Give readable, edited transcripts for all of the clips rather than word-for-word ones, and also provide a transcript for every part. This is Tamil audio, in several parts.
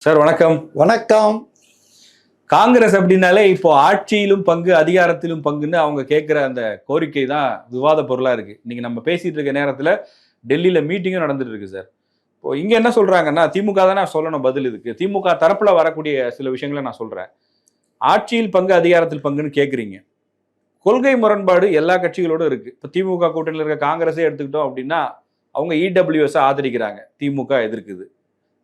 சார் வணக்கம். வணக்கம். காங்கிரஸ் அப்படின்னாலே இப்போ ஆட்சியிலும் பங்கு அதிகாரத்திலும் பங்குன்னு அவங்க கேட்கிற அந்த கோரிக்கை தான் விவாத பொருளா இருக்கு. இன்னைக்கு நம்ம பேசிட்டு இருக்க நேரத்துல டெல்லியில மீட்டிங்கும் நடந்துட்டு இருக்கு சார். இப்போ இங்க என்ன சொல்றாங்கன்னா, திமுக தான் நான் சொல்லணும் பதில் இதுக்கு. திமுக தரப்புல வரக்கூடிய சில விஷயங்களை நான் சொல்றேன். ஆட்சியில் பங்கு அதிகாரத்தில் பங்குன்னு கேட்குறீங்க. கொள்கை முரண்பாடு எல்லா கட்சிகளோடும் இருக்கு. இப்போ திமுக கூட்டணியில் இருக்க காங்கிரஸே எடுத்துக்கிட்டோம் அப்படின்னா அவங்க இடபிள்யூஎஸ் ஆதரிக்கிறாங்க, திமுக எதிர்க்குது.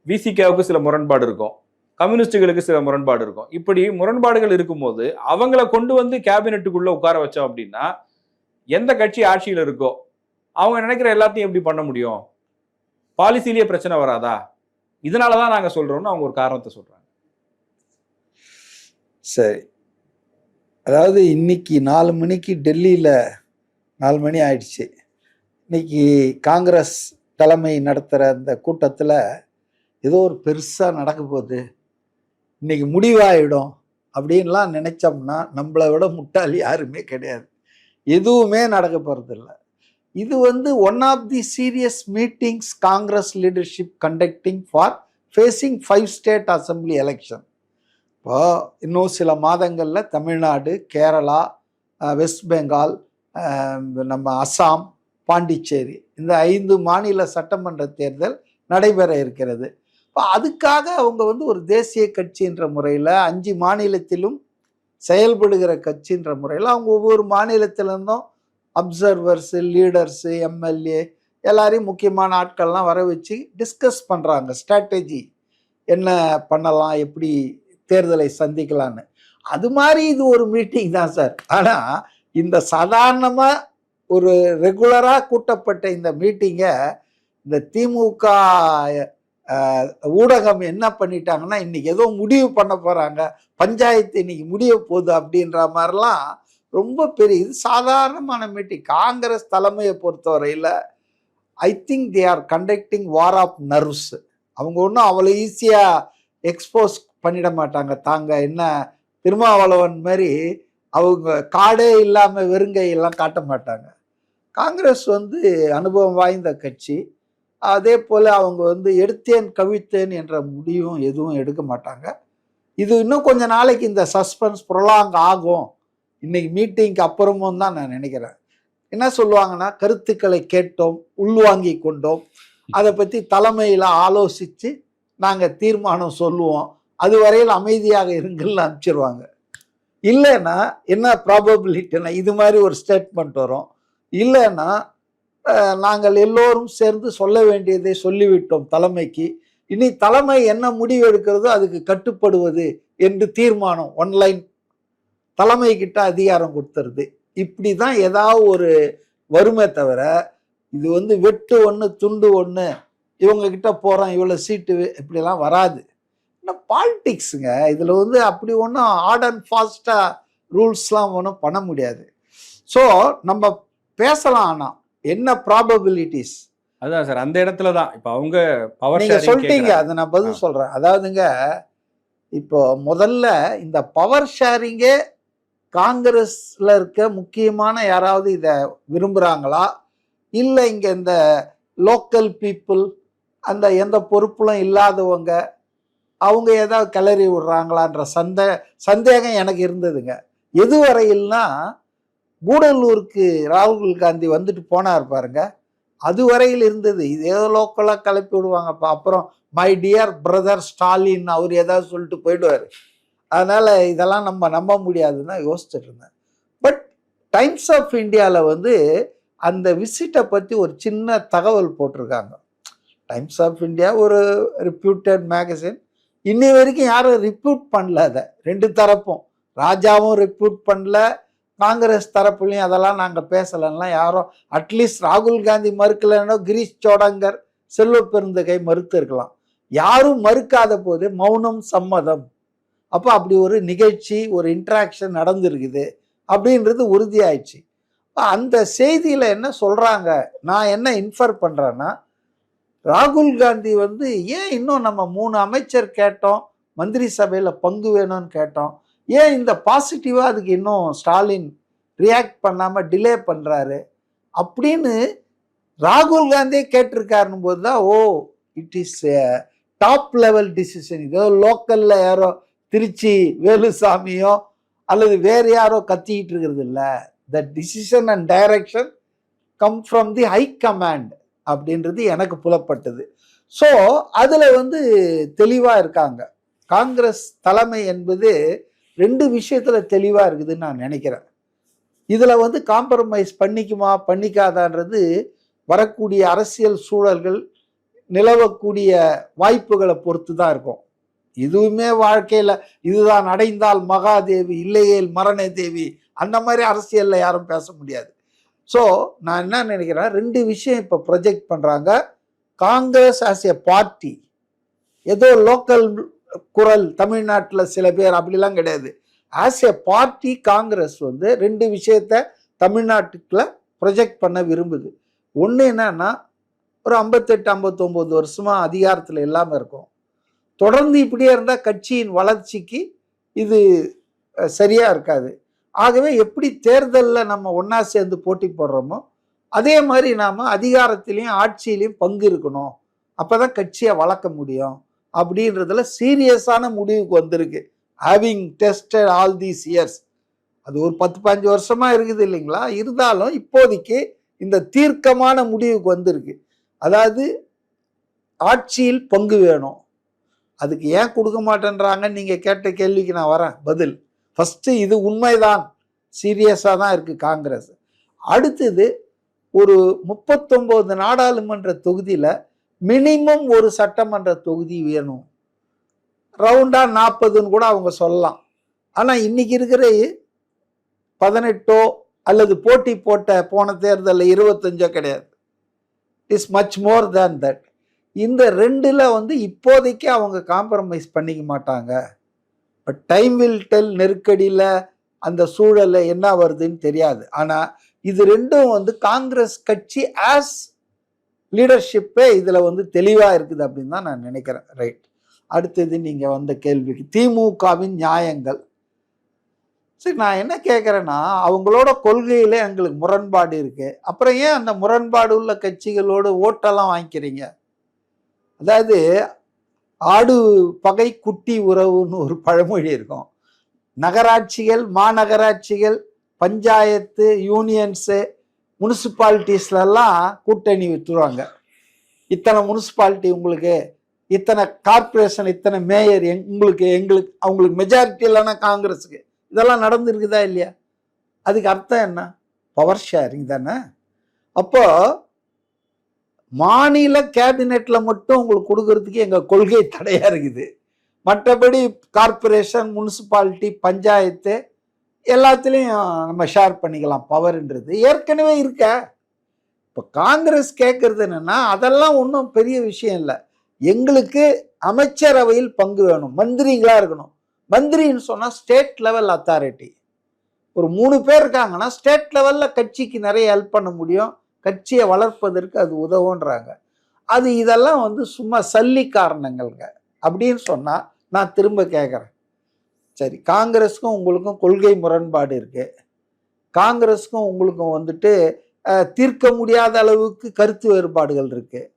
விசிகாவுக்கு சில முரண்பாடு இருக்கும், கம்யூனிஸ்டுகளுக்கு சில முரண்பாடு இருக்கும். இப்படி முரண்பாடுகள் இருக்கும்போது அவங்கள கொண்டு வந்து கேபினெட்டுக்குள்ள உட்கார வச்சோம் அப்படின்னா எந்த கட்சி ஆட்சியில் இருக்கோ அவங்க நினைக்கிற எல்லாத்தையும் எப்படி பண்ண முடியும்? பாலிசிலேயே பிரச்சனை வராதா? இதனாலதான் நாங்க சொல்றோம்னு அவங்க ஒரு காரணத்தை சொல்றாங்க. சரி, அதாவது இன்னைக்கு 4 மணிக்கு டெல்லியில் 4 மணி ஆயிடுச்சு. இன்னைக்கு காங்கிரஸ் தலைமை நடத்துகிற அந்த கூட்டத்தில் ஏதோ ஒரு பெருசாக நடக்க போகுது, இன்னைக்கு முடிவாயிடும் அப்படின்லாம் நினைச்சோம்னா நம்மளை விட முட்டாள் யாருமே கிடையாது. எதுவுமே நடக்க போகிறதில்ல. இது one of the serious meetings Congress leadership conducting for facing 5 state assembly election. இப்போ இன்னும் சில மாதங்களில் தமிழ்நாடு, கேரளா, வெஸ்ட் பெங்கால், நம்ம அசாம், பாண்டிச்சேரி இந்த 5 மாநில சட்டமன்ற தேர்தல் நடைபெற இருக்கிறது. இப்போ அதுக்காக அவங்க ஒரு தேசிய கட்சின்ற முறையில் 5 மாநிலத்திலும் செயல்படுகிற கட்சின்ற முறையில் அவங்க ஒவ்வொரு மாநிலத்திலிருந்தும் அப்சர்வர்ஸு, லீடர்ஸு, எம்எல்ஏ எல்லாரையும் முக்கியமான ஆட்கள்லாம் வர வச்சு டிஸ்கஸ் பண்ணுறாங்க. ஸ்ட்ராட்டஜி என்ன பண்ணலாம், எப்படி தேர்தலை சந்திக்கலான்னு. அது மாதிரி இது ஒரு மீட்டிங் தான் சார். ஆனால் இந்த சாதாரணமாக ஒரு ரெகுலராக கூட்டப்பட்ட இந்த மீட்டிங்கை இந்த திமுக ஊடகம் என்ன பண்ணிட்டாங்கன்னா, இன்னைக்கு ஏதோ முடிவு பண்ண போகிறாங்க, பஞ்சாயத்து இன்னைக்கு முடிய போகுது அப்படின்ற மாதிரிலாம் ரொம்ப பெரிய இது சாதாரணமான மீட்டிங். காங்கிரஸ் தலைமையை பொறுத்தவரையில் I think they are conducting war of nerves. அவங்க ஒன்றும் அவ்வளோ ஈஸியாக எக்ஸ்போஸ் பண்ணிட மாட்டாங்க. தாங்க என்ன திருமாவளவன் மாதிரி அவங்க காடே இல்லாமல் வெறுங்கையெல்லாம் காட்ட மாட்டாங்க. காங்கிரஸ் அனுபவம் வாய்ந்த கட்சி. அதே போல் அவங்க எடுத்தேன் கவிழ்த்தேன் என்ற முடிவும் எதுவும் எடுக்க மாட்டாங்க. இது இன்னும் கொஞ்ச நாளைக்கு இந்த சஸ்பென்ஸ் ப்ரொலாங் ஆகும். இன்னைக்கு மீட்டிங்க்கு அப்புறமும் தான் நான் நினைக்கிறேன். என்ன சொல்லுவாங்கன்னா, கருத்துக்களை கேட்டோம், உள்வாங்கி கொண்டோம், அதை பற்றி தலைமையில் ஆலோசித்து நாங்கள் தீர்மானம் சொல்லுவோம், அது வரையில் அமைதியாக இருங்கள்னு அனுப்பிச்சிருவாங்க. இல்லைன்னா என்ன ப்ராபபிலிட்டினா இது மாதிரி ஒரு ஸ்டேட்மெண்ட் வரும். இல்லைன்னா நாங்கள் எல்லோரும் சேர்ந்து சொல்ல வேண்டியதை சொல்லிவிட்டோம் தலைமைக்கு, இனி தலைமை என்ன முடிவு எடுக்கிறதோ அதுக்கு கட்டுப்படுவது என்று தீர்மானம் ஒன்லைன் தலைமை கிட்ட அதிகாரம் கொடுத்துருது. இப்படி தான் ஏதாவது ஒரு வறுமை தவிர இது வெட்டு ஒன்று துண்டு ஒன்று, இவங்க கிட்ட போகிறோம் இவ்வளோ சீட்டு இப்படிலாம் வராது. இன்னும் பாலிட்டிக்ஸுங்க. இதில் அப்படி ஒன்றும் ஹார்ட் அண்ட் ஃபாஸ்ட்டாக ரூல்ஸ்லாம் ஒன்றும் பண்ண முடியாது. ஸோ நம்ம பேசலாம். ஆனால் என்ன ப்ராபபிலிட்டிஸ் அதான் சார், அந்த இடத்துல தான் இப்போ அவங்க பவர் நீங்க சொல்லிட்டீங்க, அதை நான் பதில் சொல்றேன். அதாவதுங்க, இப்போ முதல்ல இந்த பவர் ஷேரிங்கே காங்கிரஸ்ல இருக்க முக்கியமான யாராவது இதை விரும்புறாங்களா, இல்லை இங்க இந்த லோக்கல் பீப்புள் அந்த எந்த பொறுப்புலும் இல்லாதவங்க அவங்க ஏதாவது கிளறி விடுறாங்களான்ற சந்தேகம் எனக்கு இருந்ததுங்க. எதுவரையில்னா கூடலூருக்கு ராகுல் காந்தி வந்துட்டு போனார் பாருங்க, அது வரையில் இருந்தது. இது ஏதோ லோக்கலாக கிளப்பி விடுவாங்கப்பா, அப்புறம் மை டியர் பிரதர் ஸ்டாலின் அவர் ஏதாவது சொல்லிட்டு போயிடுவார், அதனால் இதெல்லாம் நம்ம நம்ப முடியாதுன்னு யோசிச்சுட்டு இருந்தேன். பட் டைம்ஸ் ஆஃப் இந்தியாவில் அந்த விசிட்டை பற்றி ஒரு சின்ன தகவல் போட்டிருக்காங்க. டைம்ஸ் ஆஃப் இந்தியா ஒரு ரெப்யூட்டட் மேகசின். இன்னி வரைக்கும் யாரும் ரிப்போர்ட் பண்ணல. அதை 2 தரப்பும், ராஜாவும் ரிப்போர்ட் பண்ணல, காங்கிரஸ் தரப்புலையும் அதெல்லாம் நாங்கள் பேசலைன்னா யாரும், அட்லீஸ்ட் ராகுல் காந்தி மறுக்கலைன்னோ கிரீஷ் சோடங்கர், செல்வ பெருந்தகை மறுத்து இருக்கலாம். யாரும் மறுக்காத போது மௌனம் சம்மதம். அப்போ அப்படி ஒரு நிகழ்ச்சி, ஒரு இன்ட்ராக்ஷன் நடந்துருக்குது அப்படின்றது உறுதியாயிடுச்சு. அந்த செய்தியில் என்ன சொல்கிறாங்க, நான் என்ன இன்ஃபர் பண்ணுறேன்னா, ராகுல் காந்தி ஏன் இன்னும் நம்ம 3 அமைச்சர் கேட்டோம், மந்திரி சபையில் பங்கு வேணும்னு கேட்டோம், ஏன் இந்த பாசிட்டிவாக அதுக்கு இன்னும் ஸ்டாலின் ரியாக்ட் பண்ணாமல் டிலே பண்ணுறாரு அப்படின்னு ராகுல் காந்தியே கேட்டிருக்காருன்னு போது தான், ஓ it is top level decision. இதோ லோக்கல்ல யாரோ திருச்சி வேலுசாமியோ அல்லது வேற யாரோ கத்திக்கிட்டு இருக்கிறது இல்லை. The decision and direction come from the high command அப்படின்றது எனக்கு புலப்பட்டது. ஸோ அதில் வந்து தெளிவாக இருக்காங்க. காங்கிரஸ் தலைமை என்பது 2 விஷயத்தில் தெளிவாக இருக்குதுன்னு நான் நினைக்கிறேன். இதில் வந்து காம்ப்ரமைஸ் பண்ணிக்குமா பண்ணிக்காதான்றது வரக்கூடிய அரசியல் சூழல்கள், நிலவக்கூடிய வாய்ப்புகளை பொறுத்து தான் இருக்கும். இதுவுமே வாழ்க்கையில் இதுதான் அடைந்தால் மகாதேவி இல்லையேல் மரண தேவி அந்த மாதிரி அரசியலில் யாரும் பேச முடியாது. ஸோ நான் என்ன நினைக்கிறேன், 2 விஷயம் இப்போ ப்ரொஜெக்ட் பண்ணுறாங்க. காங்கிரஸ் ஆஸ் எ பார்ட்டி, ஏதோ லோக்கல் குரல் தமிழ்நாட்டில் சில பேர் அப்படிலாம் கிடையாது. ஆஸ் எ பார்ட்டி காங்கிரஸ் வந்து 2 விஷயத்த தமிழ்நாட்டுக்குள்ள ப்ரொஜெக்ட் பண்ண விரும்புது. ஒன்று என்னன்னா, ஒரு 58-59 வருஷமா அதிகாரத்தில் இல்லாமல் இருக்கும். தொடர்ந்து இப்படியே இருந்தால் கட்சியின் வளர்ச்சிக்கு இது சரியா இருக்காது. ஆகவே எப்படி தேர்தலில் நம்ம ஒன்றா சேர்ந்து போட்டி போடுறோமோ அதே மாதிரி நாம் அதிகாரத்திலையும் ஆட்சியிலையும் பங்கு இருக்கணும், அப்போ தான் கட்சியை வளர்க்க முடியும் அப்படின்றதுல சீரியஸான முடிவுக்கு வந்திருக்கு. Having tested all these years, அது ஒரு 10-15 வருஷமா இருக்குது இல்லைங்களா. இருந்தாலும் இப்போதைக்கு இந்த தீர்க்கமான முடிவுக்கு வந்திருக்கு. அதாவது ஆட்சியில் பங்கு வேணும். அதுக்கு ஏன் கொடுக்க மாட்டேன்றாங்கன்னு நீங்கள் கேட்ட கேள்விக்கு நான் வரேன் பதில். ஃபஸ்ட்டு இது உண்மைதான், சீரியஸாக தான் இருக்குது காங்கிரஸ். அடுத்தது ஒரு 39 நாடாளுமன்ற தொகுதியில் மினிமம் ஒரு சட்டமன்ற தொகுதி வேணும். ரவுண்டா 40ன்னு கூட அவங்க சொல்லலாம். ஆனால் இன்னைக்கு இருக்கிற 18 அல்லது போட்டி போட்ட போன தேர்தலில் 25 கிடையாது. It's much more than that. இந்த 2ல் வந்து இப்போதைக்கு அவங்க காம்ப்ரமைஸ் பண்ணிக்க மாட்டாங்க. But time will tell. நெருக்கடியில் அந்த சூழலில் என்ன வருதுன்னு தெரியாது. ஆனால் இது 2ம் வந்து காங்கிரஸ் கட்சி ஆஸ் லீடர்ஷிப்பே இதில் வந்து தெளிவாக இருக்குது அப்படின்னு தான் நான் நினைக்கிறேன். ரைட். அடுத்தது நீங்கள் வந்த கேள்விக்கு திமுகவின் நியாயங்கள். சரி, நான் என்ன கேட்குறேன்னா, அவங்களோட கொள்கையில் எங்களுக்கு முரண்பாடு இருக்குது. அப்புறம் ஏன் அந்த முரண்பாடு உள்ள கட்சிகளோடு ஓட்டெல்லாம் வாங்கிக்கிறீங்க? அதாவது ஆடு பகை குட்டி உறவுன்னு ஒரு பழமொழி இருக்கும். நகராட்சிகள், மாநகராட்சிகள், பஞ்சாயத்து, யூனியன்ஸு, முனிசிபாலிட்டிஸ்லாம் கூட்டணி விட்டுருவாங்க. இத்தனை முனிசிபாலிட்டி உங்களுக்கு, இத்தனை கார்பரேஷன், இத்தனை மேயர் உங்களுக்கு, எங்களுக்கு, அவங்களுக்கு மெஜாரிட்டி இல்லைன்னா காங்கிரஸுக்கு. இதெல்லாம் நடந்துருக்குதா இல்லையா? அதுக்கு அர்த்தம் என்ன? பவர் ஷேரிங் தானே. அப்போ மாநில கேபினெட்ல மட்டும் உங்களுக்கு கொடுக்கறதுக்கு எங்கள் கொள்கை தடையாக இருக்குது. மற்றபடி கார்பரேஷன், முனிசிபாலிட்டி, பஞ்சாயத்து எல்லாத்துலேயும் நம்ம ஷேர் பண்ணிக்கலாம். பவர்ன்றது ஏற்கனவே இருக்க. இப்போ காங்கிரஸ் கேட்கறது என்னன்னா, அதெல்லாம் ஒன்றும் பெரிய விஷயம் இல்லை. எங்களுக்கு அமைச்சரவையில் பங்கு வேணும், மந்திரிங்களா இருக்கணும். மந்திரின்னு சொன்னால் ஸ்டேட் லெவல் அத்தாரிட்டி. ஒரு 3 பேர் இருக்காங்கன்னா ஸ்டேட் லெவலில் கட்சிக்கு நிறைய ஹெல்ப் பண்ண முடியும், கட்சியை வளர்ப்பதற்கு அது உதவுன்றாங்க. அது இதெல்லாம் வந்து சும்மா சல்லி காரணங்கள்ங்க அப்படின்னு சொன்னால் நான் திரும்ப கேட்குறேன். சரி, காங்கிரஸுக்கும் உங்களுக்கும் கொள்கை முரண்பாடு இருக்குது. காங்கிரஸுக்கும் உங்களுக்கும் வந்துட்டு தீர்க்க முடியாத அளவுக்கு கருத்து வேறுபாடுகள் இருக்குது.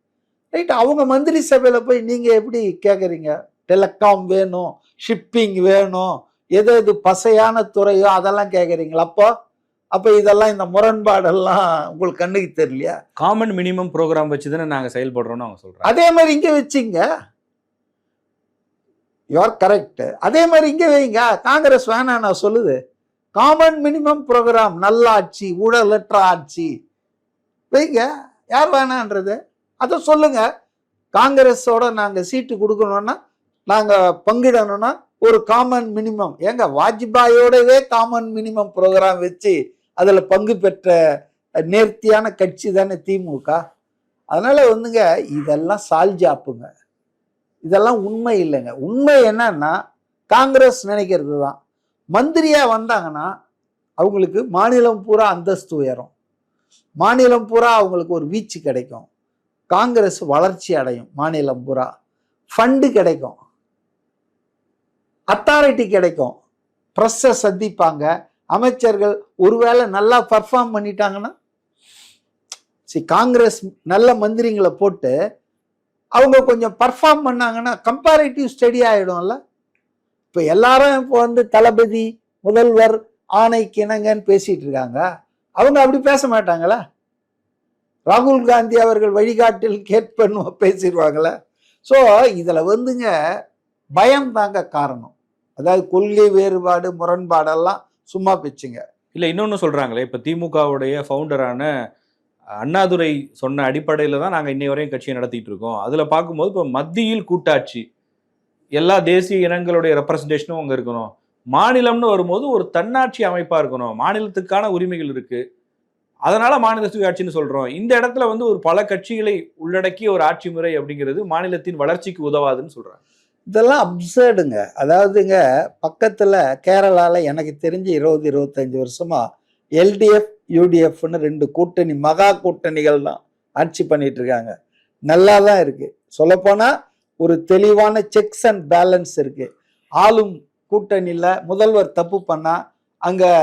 ரைட். அவங்க மந்திரி சபையில் போய் நீங்கள் எப்படி கேட்குறீங்க? டெலிகாம் வேணும், ஷிப்பிங் வேணும், எது பசையான துறையோ அதெல்லாம் கேட்குறீங்களா? அப்போ இதெல்லாம், இந்த முரண்பாடெல்லாம் உங்களுக்கு கண்ணுக்கு தெரியலையா? காமன் மினிமம் ப்ரோக்ராம் வச்சு தானே நாங்கள் செயல்படுறோம்னு அவங்க சொல்கிறாங்க. அதே மாதிரி இங்கே வச்சிங்க. You're correct. அதே மாதிரி இங்கே வைங்க. காங்கிரஸ் வேணாம் நான் சொல்லுது. காமன் மினிமம் ப்ரோக்ராம், நல்லாட்சி, ஊழலற்ற ஆட்சி வைங்க. யார் வேணான்றது? அதை சொல்லுங்க. காங்கிரஸோட நாங்கள் சீட்டு கொடுக்கணும்னா, நாங்கள் பங்கிடணும்னா ஒரு காமன் மினிமம். ஏங்க, வாஜ்பாயோடவே காமன் மினிமம் ப்ரோக்ராம் வச்சு அதில் பங்கு பெற்ற நேர்த்தியான கட்சி தானே திமுக. அதனால வந்துங்க, இதெல்லாம் சால்ஜாப்புங்க, இதெல்லாம் உண்மை இல்லைங்க. உண்மை என்னன்னா, காங்கிரஸ் நினைக்கிறது தான். மந்திரியா வந்தாங்கன்னா அவங்களுக்கு மாநிலம் பூரா அந்தஸ்து உயரும், மாநிலம் பூரா அவங்களுக்கு ஒரு வீச்சு கிடைக்கும், காங்கிரஸ் வளர்ச்சி அடையும், மாநிலம் பூரா ஃபண்டு கிடைக்கும், அத்தாரிட்டி கிடைக்கும், ப்ரெஸ்ஸை சந்திப்பாங்க, அமைச்சர்கள் ஒருவேளை நல்லா பர்ஃபார்ம் பண்ணிட்டாங்கன்னா, காங்கிரஸ் நல்ல மந்திரிங்களை போட்டு அவங்க கொஞ்சம் பர்ஃபார்ம் பண்ணாங்கன்னா கம்பேரிட்டிவ் ஸ்டடி ஆகிடும்ல. இப்போ எல்லாரும் இப்போ வந்து தளபதி முதல்வர் ஆணைக்கு இணங்கன்னு பேசிட்டு இருக்காங்க. அவங்க அப்படி பேச மாட்டாங்களா? ராகுல் காந்தி அவர்கள் வழிகாட்டில் கேட்பன்னு பேசிடுவாங்களே. ஸோ இதில் வந்துங்க பயம் தாங்க காரணம். அதாவது கொள்கை வேறுபாடு முரண்பாடெல்லாம் சும்மா பேச்சுங்க. இல்லை, இன்னொன்று சொல்கிறாங்களே, இப்போ திமுகவுடைய ஃபவுண்டரான அண்ணாதுரை சொன்ன அடிப்படையில் தான் நாங்கள் இன்னை வரையும் கட்சியை நடத்திட்டு இருக்கோம். அதில் பார்க்கும்போது இப்போ மத்தியில் கூட்டாட்சி, எல்லா தேசிய இனங்களுடைய ரெப்ரசன்டேஷனும் அங்கே இருக்கணும். மாநிலம்னு வரும்போது ஒரு தன்னாட்சி அமைப்பாக இருக்கணும். மாநிலத்துக்கான உரிமைகள் இருக்குது, அதனால மாநில சுயாட்சின்னு சொல்கிறோம். இந்த இடத்துல வந்து ஒரு பல கட்சிகளை உள்ளடக்கிய ஒரு ஆட்சி முறை அப்படிங்கிறது மாநிலத்தின் வளர்ச்சிக்கு உதவாதுன்னு சொல்கிறாங்க. இதெல்லாம் அப்சர்டுங்க. அதாவதுங்க பக்கத்தில் கேரளாவில் எனக்கு தெரிஞ்சு 20-25 வருஷமா எல்டிஎஃப் யூடிஎஃப்னு 2 கூட்டணி மகா கூட்டணிகள் தான் ஆட்சி பண்ணிட்டு இருக்காங்க. நல்லா தான் இருக்கு. சொல்லப்போனால் ஒரு தெளிவான செக்ஸ் அண்ட் பேலன்ஸ் இருக்கு. ஆளும் கூட்டணியில் முதல்வர் தப்பு பண்ணால் அங்கே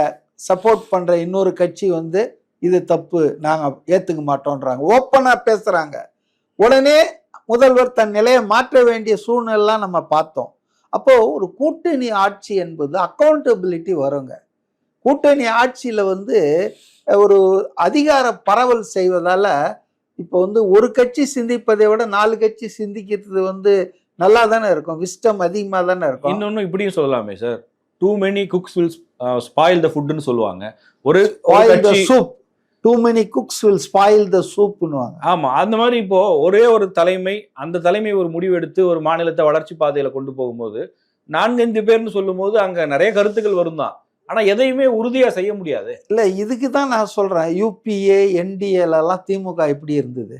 சப்போர்ட் பண்ணுற இன்னொரு கட்சி வந்து இது தப்பு, நாங்கள் ஏற்றுக்க மாட்டோன்றாங்க, ஓப்பனாக பேசுகிறாங்க. உடனே முதல்வர் தன் நிலையை மாற்ற வேண்டிய சூழ்நிலாம் நம்ம பார்த்தோம். அப்போ ஒரு கூட்டணி ஆட்சி என்பது அக்கௌண்டபிலிட்டி வருங்க. கூட்டணி ஆட்சியில் வந்து ஒரு அதிகார பரவல் செய்வதால இப்போ வந்து ஒரு கட்சி சிந்திப்பதை விட 4 கட்சி சிந்திக்கிறது வந்து நல்லா தானே இருக்கும், விஸ்டம் அதிகமாக தானே இருக்கும். இன்னொன்று இப்படியும் சொல்லலாமே sir, too many cooks will spoil the ஃபுட்னு சொல்லுவாங்க. ஒரு soup, too many cooks will spoil the சூப்னுவாங்க. ஆமா, அந்த மாதிரி இப்போ ஒரே ஒரு தலைமை, அந்த தலைமை ஒரு முடிவு எடுத்து ஒரு மாநிலத்தை வளர்ச்சி பாதையில கொண்டு போகும்போது 4-5 பேர்னு சொல்லும் போது அங்க நிறைய கருத்துக்கள் வரும் தான். ஆனா எதையுமே உறுதியா செய்ய முடியாது. இல்ல, இதுக்கு தான் நான் சொல்றேன், யூபிஏ என்டிஏலாம் திமுக எப்படி இருந்தது,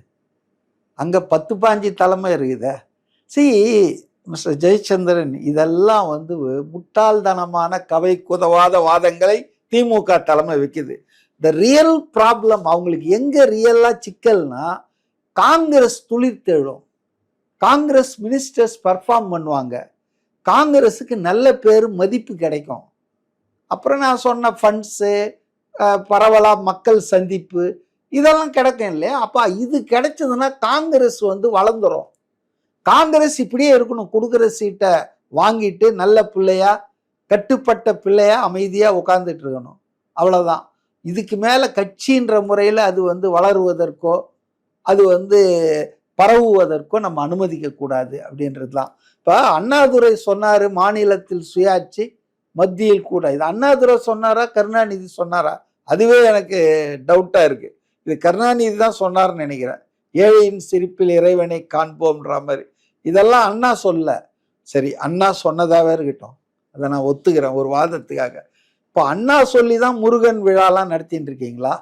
அங்க 10-15 தலைமை இருக்குதே. மிஸ்டர் ஜெயச்சந்திரன், இதெல்லாம் வந்து முட்டாள்தனமான கவை குதவாத வாதங்களை திமுக தலைமை வைக்குது. த ரியல் ப்ராப்ளம் அவங்களுக்கு எங்க ரியலா சிக்கல்னா, காங்கிரஸ் துளிர்த்தெழும், காங்கிரஸ் மினிஸ்டர்ஸ் பர்ஃபார்ம் பண்ணுவாங்க, காங்கிரஸுக்கு நல்ல பேர் மதிப்பு கிடைக்கும். அப்புறம் நான் சொன்ன ஃபண்ட்ஸு, பரவலாக மக்கள் சந்திப்பு, இதெல்லாம் கிடைக்கும் இல்லையா? அப்போ இது கிடைச்சதுன்னா காங்கிரஸ் வந்து வளர்ந்துடும். காங்கிரஸ் இப்படியே இருக்கணும், கொடுக்குற சீட்டை வாங்கிட்டு நல்ல பிள்ளையா, கட்டுப்பட்ட பிள்ளையா அமைதியாக உட்காந்துட்டு இருக்கணும், அவ்வளோதான். இதுக்கு மேலே கட்சின்ற முறையில் அது வந்து வளருவதற்கோ அது வந்து பரவுவதற்கோ நம்ம அனுமதிக்க கூடாது அப்படின்றது தான். இப்போ அண்ணாதுரை சொன்னார் மாநிலத்தில் சுயாட்சி மத்தியில் கூட, இது அண்ணாதுரை சொன்னாரா கருணாநிதி சொன்னாரா? அதுவே எனக்கு டவுட்டாக இருக்குது. இது கருணாநிதி தான் சொன்னார்னு நினைக்கிறேன். ஏழையின் சிரிப்பில் இறைவனை காண்போம்ன்ற மாதிரி. இதெல்லாம் அண்ணா சொல்ல. சரி, அண்ணா சொன்னதாகவே இருக்கட்டும், அதை நான் ஒத்துக்கிறேன் ஒரு வாதத்துக்காக. இப்போ அண்ணா சொல்லி தான் முருகன் விழாலாம் நடத்திட்டு இருக்கீங்களா?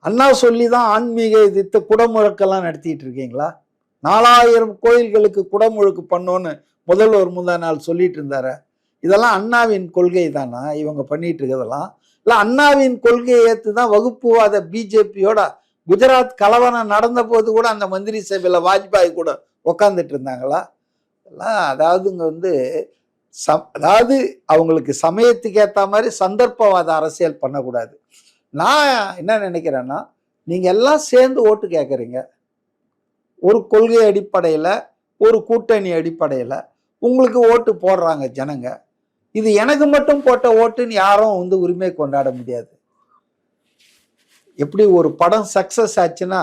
அண்ணா சொல்லி தான் ஆன்மீக எதிர்த்து குடமுழக்கெல்லாம் நடத்திட்டு இருக்கீங்களா? 4000 கோயில்களுக்கு குடமுழுக்கு பண்ணோன்னு முதல்வர் முந்தா நாள் சொல்லிட்டு இருந்தாரு. இதெல்லாம் அண்ணாவின் கொள்கை தானா இவங்க பண்ணிட்டு இருக்கிறதெல்லாம்? இல்லை அண்ணாவின் கொள்கையை ஏற்று தான் வகுப்புவாத பிஜேபியோட குஜராத் கலவரம் நடந்த போது கூட அந்த மந்திரி சபையில் வாஜ்பாய் கூட உக்காந்துட்டு இருந்தாங்களா? அதாவது இங்கே வந்து அதாவது அவங்களுக்கு சமயத்துக்கு ஏற்ற மாதிரி சந்தர்ப்பவாத அரசியல் பண்ணக்கூடாது. நான் என்ன நினைக்கிறேன்னா, நீங்கள் எல்லாம் சேர்ந்து ஓட்டு கேட்குறீங்க, ஒரு கொள்கை அடிப்படையில் ஒரு கூட்டணி அடிப்படையில் உங்களுக்கு ஓட்டு போடுறாங்க ஜனங்க. இது எனக்கு மட்டும் போட்ட ஓட்டுன்னு யாரும் வந்து உரிமை கொண்டாட முடியாது. எப்படி ஒரு படம் சக்ஸஸ் ஆச்சுன்னா